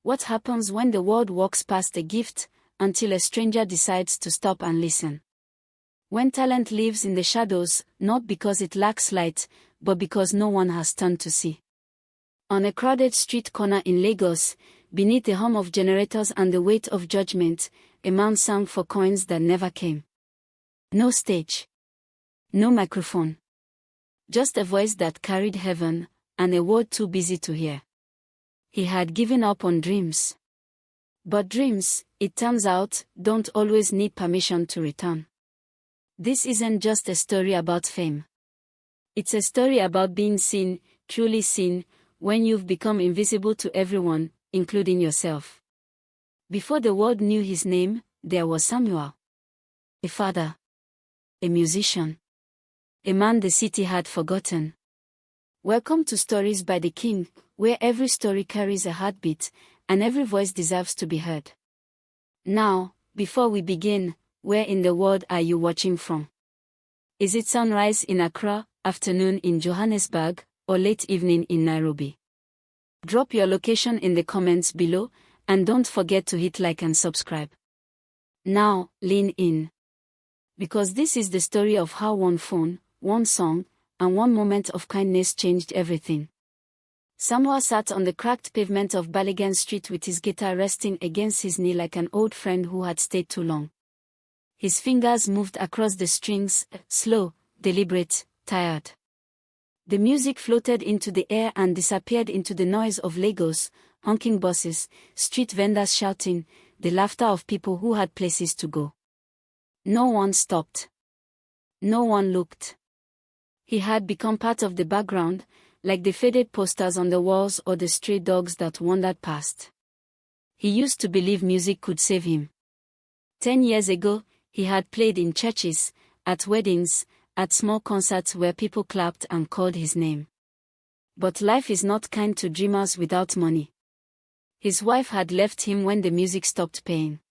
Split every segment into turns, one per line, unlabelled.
What happens when the world walks past a gift, until a stranger decides to stop and listen? When talent lives in the shadows, not because it lacks light, but because no one has turned to see. On a crowded street corner in Lagos, beneath the hum of generators and the weight of judgment, a man sang for coins that never came. No stage. No microphone. Just a voice that carried heaven, and a word too busy to hear. He had given up on dreams. But dreams, it turns out, don't always need permission to return. This isn't just a story about fame. It's a story about being seen, truly seen, when you've become invisible to everyone, including yourself. Before the world knew his name, there was Samuel. A father. A musician. A man the city had forgotten. Welcome to Stories by the King, where every story carries a heartbeat, and every voice deserves to be heard. Now, before we begin, where in the world are you watching from? Is it sunrise in Accra, afternoon in Johannesburg, or late evening in Nairobi? Drop your location in the comments below, and don't forget to hit like and subscribe. Now, lean in. Because this is the story of how one phone, one song, and one moment of kindness changed everything. Samuel sat on the cracked pavement of Balogun Street with his guitar resting against his knee like an old friend who had stayed too long. His fingers moved across the strings, slow, deliberate, tired. The music floated into the air and disappeared into the noise of Lagos, honking buses, street vendors shouting, the laughter of people who had places to go. No one stopped. No one looked. He had become part of the background, like the faded posters on the walls or the stray dogs that wandered past. He used to believe music could save him. 10 years ago, he had played in churches, at weddings, at small concerts where people clapped and called his name. But life is not kind to dreamers without money. His wife had left him when the music stopped paying.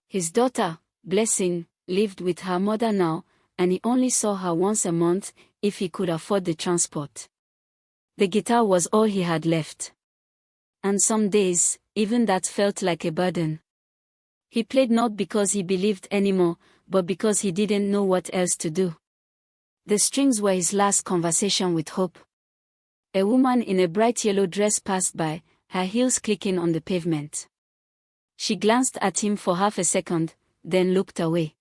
His daughter, Blessing, lived with her mother now, and he only saw her once a month, if he could afford the transport. The guitar was all he had left. And some days, even that felt like a burden. He played not because he believed anymore, but because he didn't know what else to do. The strings were his last conversation with hope. A woman in a bright yellow dress passed by, her heels clicking on the pavement. She glanced at him for half a second, then looked away.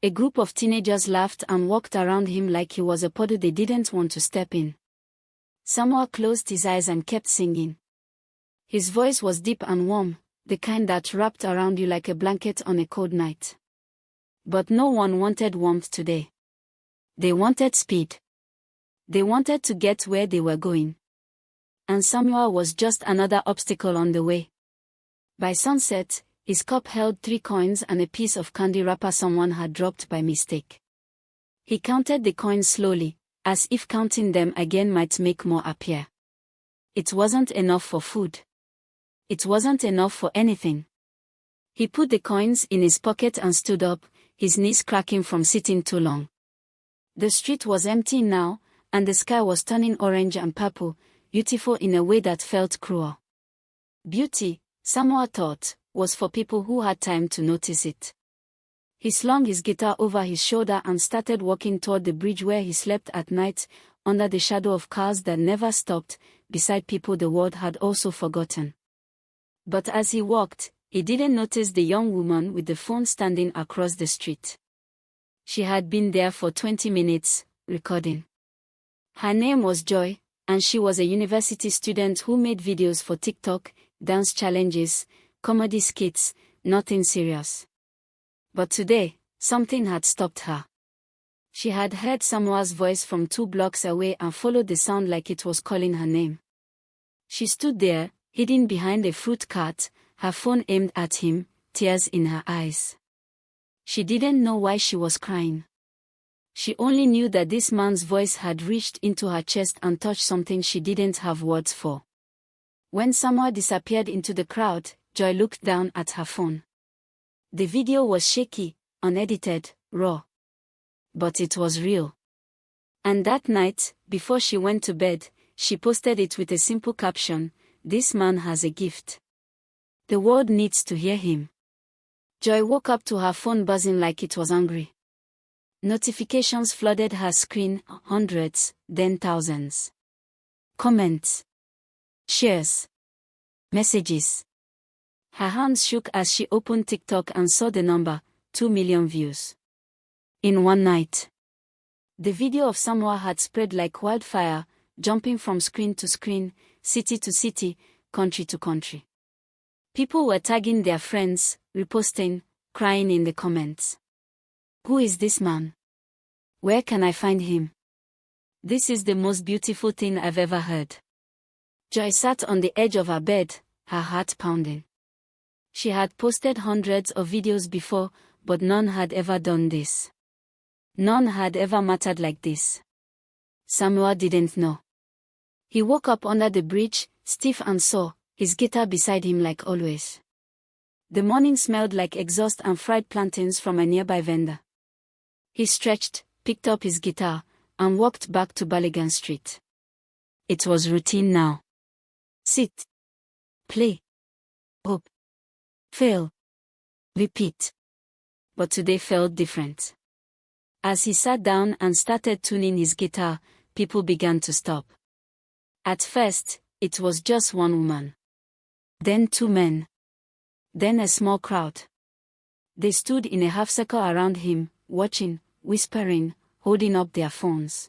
A group of teenagers laughed and walked around him like he was a puddle they didn't want to step in. Samuel closed his eyes and kept singing. His voice was deep and warm, the kind that wrapped around you like a blanket on a cold night. But no one wanted warmth today. They wanted speed. They wanted to get where they were going. And Samuel was just another obstacle on the way. By sunset, his cup held 3 coins and a piece of candy wrapper someone had dropped by mistake. He counted the coins slowly, as if counting them again might make more appear. It wasn't enough for food. It wasn't enough for anything. He put the coins in his pocket and stood up, his knees cracking from sitting too long. The street was empty now, and the sky was turning orange and purple, beautiful in a way that felt cruel. Beauty, Samuel thought, was for people who had time to notice it. He slung his guitar over his shoulder and started walking toward the bridge where he slept at night, under the shadow of cars that never stopped, beside people the world had also forgotten. But as he walked, he didn't notice the young woman with the phone standing across the street. She had been there for 20 minutes, recording. Her name was Joy, and she was a university student who made videos for TikTok, dance challenges, comedy skits, nothing serious. But today, something had stopped her. She had heard Samuel's voice from 2 blocks away and followed the sound like it was calling her name. She stood there, hidden behind a fruit cart, her phone aimed at him, tears in her eyes. She didn't know why she was crying. She only knew that this man's voice had reached into her chest and touched something she didn't have words for. When Samuel disappeared into the crowd, Joy looked down at her phone. The video was shaky, unedited, raw. But it was real. And that night, before she went to bed, she posted it with a simple caption, "This man has a gift." The world needs to hear him. Joy woke up to her phone buzzing like it was angry. Notifications flooded her screen, hundreds, then thousands. Comments. Shares. Messages. Her hands shook as she opened TikTok and saw the number, 2 million views. In one night. The video of Samoa had spread like wildfire, jumping from screen to screen, city to city, country to country. People were tagging their friends, reposting, crying in the comments. Who is this man? Where can I find him? This is the most beautiful thing I've ever heard. Joy sat on the edge of her bed, her heart pounding. She had posted hundreds of videos before, but none had ever done this. None had ever mattered like this. Samoa didn't know. He woke up under the bridge, stiff and sore, his guitar beside him like always. The morning smelled like exhaust and fried plantains from a nearby vendor. He stretched, picked up his guitar, and walked back to Baligan Street. It was routine now. Sit. Play. Hope. Fail. Repeat. But today felt different. As he sat down and started tuning his guitar, people began to stop. At first, it was just one woman. Then 2 men. Then a small crowd. They stood in a half circle around him, watching, whispering, holding up their phones.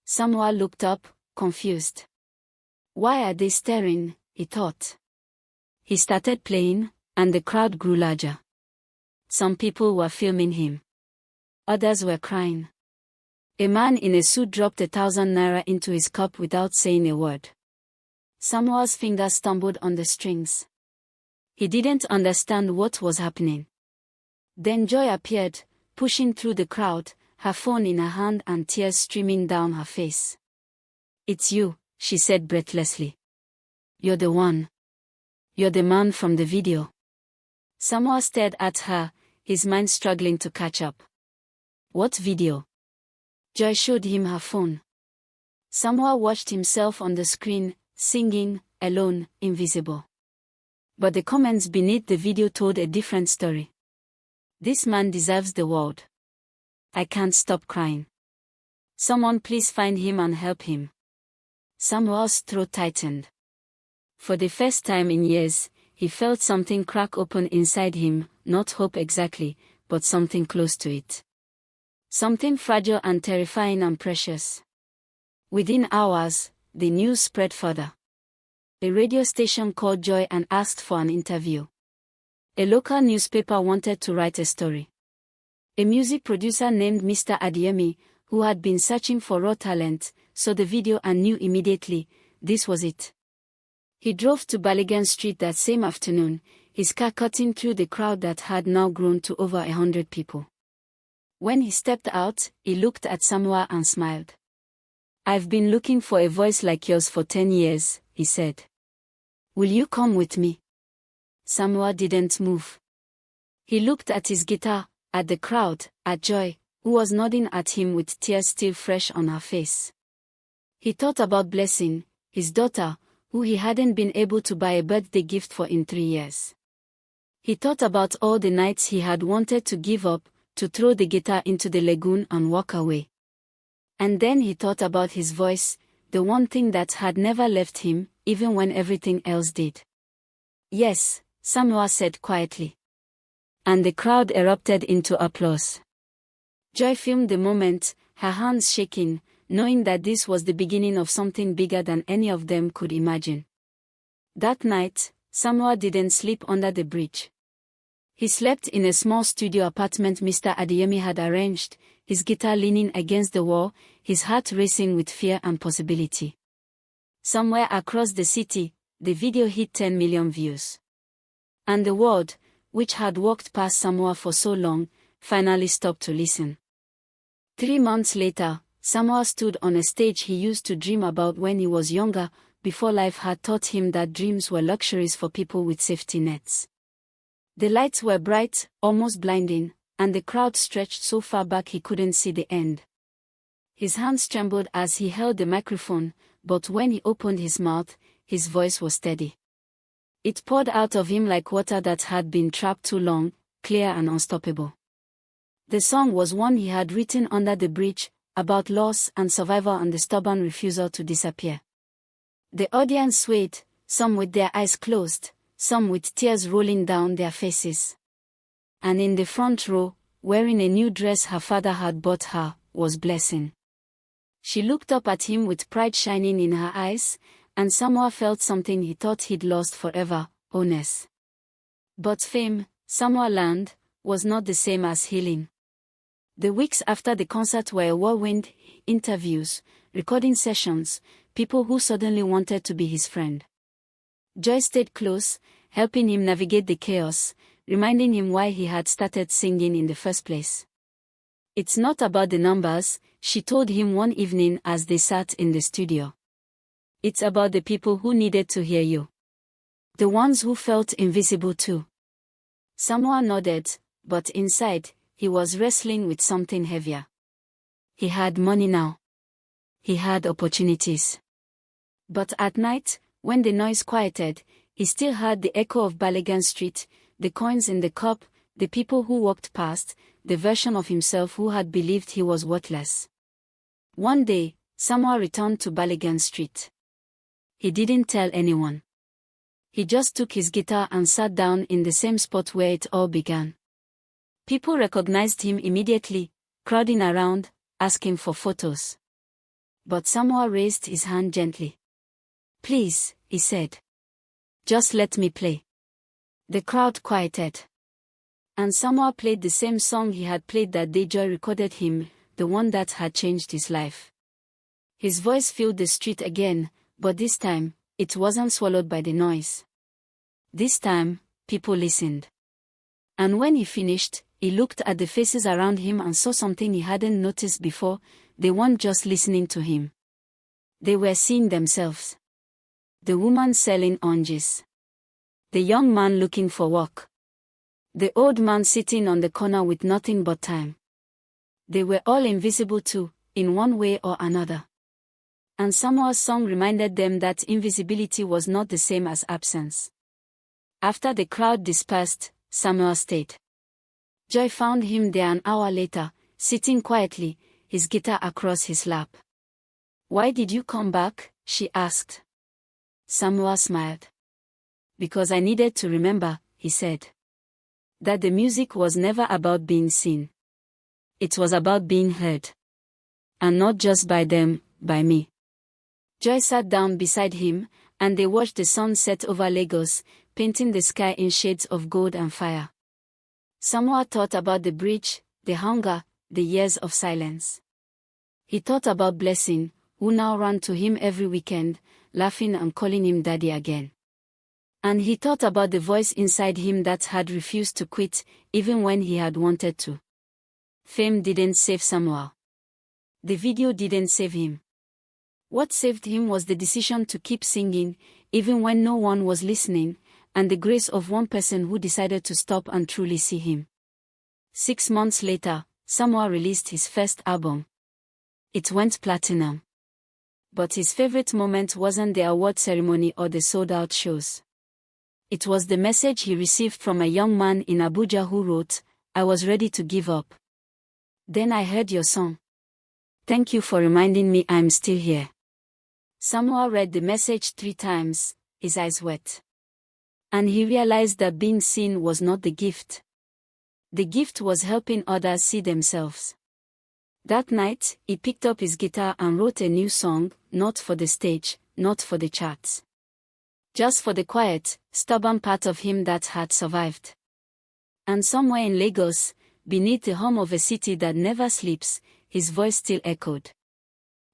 Samoa looked up, confused. Why are they staring? He thought. He started playing, and the crowd grew larger. Some people were filming him. Others were crying. A man in a suit dropped 1,000 naira into his cup without saying a word. Samoa's fingers stumbled on the strings. He didn't understand what was happening. Then Joy appeared, pushing through the crowd, her phone in her hand and tears streaming down her face. It's you, she said breathlessly. You're the one. You're the man from the video. Samoa stared at her, his mind struggling to catch up. What video? Joy showed him her phone. Samoa watched himself on the screen, singing, alone, invisible. But the comments beneath the video told a different story. This man deserves the world. I can't stop crying. Someone please find him and help him. Samoa's throat tightened. For the first time in years, he felt something crack open inside him, not hope exactly, but something close to it. Something fragile and terrifying and precious. Within hours, the news spread further. A radio station called Joy and asked for an interview. A local newspaper wanted to write a story. A music producer named Mr. Adeyemi, who had been searching for raw talent, saw the video and knew immediately, this was it. He drove to Baligan Street that same afternoon, his car cutting through the crowd that had now grown to over 100 people. When he stepped out, he looked at Samoa and smiled. I've been looking for a voice like yours for 10 years, he said. Will you come with me? Samoa didn't move. He looked at his guitar, at the crowd, at Joy, who was nodding at him with tears still fresh on her face. He thought about Blessing, his daughter, who he hadn't been able to buy a birthday gift for in 3 years. He thought about all the nights he had wanted to give up, to throw the guitar into the lagoon and walk away. And then he thought about his voice, the one thing that had never left him, even when everything else did. Yes, Samoa said quietly. And the crowd erupted into applause. Joy filmed the moment, her hands shaking, knowing that this was the beginning of something bigger than any of them could imagine. That night, Samoa didn't sleep under the bridge. He slept in a small studio apartment Mr. Adeyemi had arranged, his guitar leaning against the wall, his heart racing with fear and possibility. Somewhere across the city, the video hit 10 million views. And the world, which had walked past Samoa for so long, finally stopped to listen. 3 months later, Samoa stood on a stage he used to dream about when he was younger, before life had taught him that dreams were luxuries for people with safety nets. The lights were bright, almost blinding, and the crowd stretched so far back he couldn't see the end. His hands trembled as he held the microphone, but when he opened his mouth, his voice was steady. It poured out of him like water that had been trapped too long, clear and unstoppable. The song was one he had written under the bridge, about loss and survival and the stubborn refusal to disappear. The audience swayed, some with their eyes closed, some with tears rolling down their faces. And in the front row, wearing a new dress her father had bought her, was Blessing. She looked up at him with pride shining in her eyes, and somehow felt something he thought he'd lost forever, honest. But fame, somehow learned, was not the same as healing. The weeks after the concert were a whirlwind: interviews, recording sessions, people who suddenly wanted to be his friend. Joy stayed close, helping him navigate the chaos, reminding him why he had started singing in the first place. "It's not about the numbers," she told him one evening as they sat in the studio. "It's about the people who needed to hear you. The ones who felt invisible too." Samoa nodded, but inside, he was wrestling with something heavier. He had money now. He had opportunities. But at night, when the noise quieted, he still heard the echo of Balogun Street, the coins in the cup, the people who walked past, the version of himself who had believed he was worthless. One day, Samoa returned to Balogun Street. He didn't tell anyone. He just took his guitar and sat down in the same spot where it all began. People recognized him immediately, crowding around, asking for photos. But Samoa raised his hand gently. "Please," he said. "Just let me play." The crowd quieted. And Samoa played the same song he had played that day Joy recorded him, the one that had changed his life. His voice filled the street again, but this time, it wasn't swallowed by the noise. This time, people listened. And when he finished, he looked at the faces around him and saw something he hadn't noticed before: they weren't just listening to him. They were seeing themselves. The woman selling oranges. The young man looking for work. The old man sitting on the corner with nothing but time. They were all invisible too, in one way or another. And Samoa's song reminded them that invisibility was not the same as absence. After the crowd dispersed, Samoa stayed. Joy found him there an hour later, sitting quietly, his guitar across his lap. "Why did you come back?" she asked. Samoa smiled. "Because I needed to remember," he said. "That the music was never about being seen. It was about being heard. And not just by them, by me." Joy sat down beside him, and they watched the sun set over Lagos, painting the sky in shades of gold and fire. Samoa thought about the bridge, the hunger, the years of silence. He thought about Blessing, who now ran to him every weekend, laughing and calling him daddy again. And he thought about the voice inside him that had refused to quit, even when he had wanted to. Fame didn't save Samoa. The video didn't save him. What saved him was the decision to keep singing, even when no one was listening, and the grace of one person who decided to stop and truly see him. 6 months later, Samoa released his first album. It went platinum. But his favorite moment wasn't the award ceremony or the sold-out shows. It was the message he received from a young man in Abuja who wrote, "I was ready to give up. Then I heard your song. Thank you for reminding me I'm still here." Samoa read the message 3 times, his eyes wet. And he realized that being seen was not the gift. The gift was helping others see themselves. That night, he picked up his guitar and wrote a new song, not for the stage, not for the charts. Just for the quiet, stubborn part of him that had survived. And somewhere in Lagos, beneath the hum of a city that never sleeps, his voice still echoed.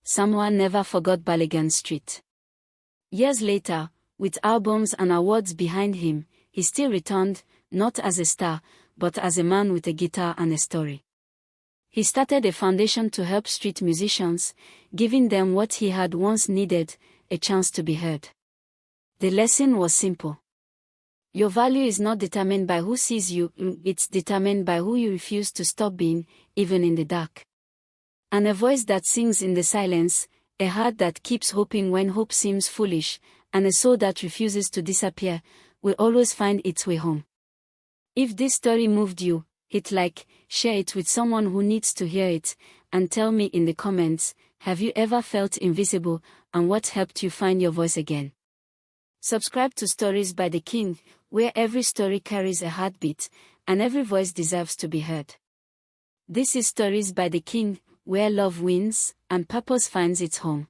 Samoa never forgot Balogun Street. Years later, with albums and awards behind him, he still returned, not as a star, but as a man with a guitar and a story. He started a foundation to help street musicians, giving them what he had once needed, a chance to be heard. The lesson was simple. Your value is not determined by who sees you, it's determined by who you refuse to stop being, even in the dark. And a voice that sings in the silence, a heart that keeps hoping when hope seems foolish, and a soul that refuses to disappear, will always find its way home. If this story moved you, hit like, share it with someone who needs to hear it, and tell me in the comments, have you ever felt invisible, and what helped you find your voice again? Subscribe to Stories by the King, where every story carries a heartbeat, and every voice deserves to be heard. This is Stories by the King, where love wins, and purpose finds its home.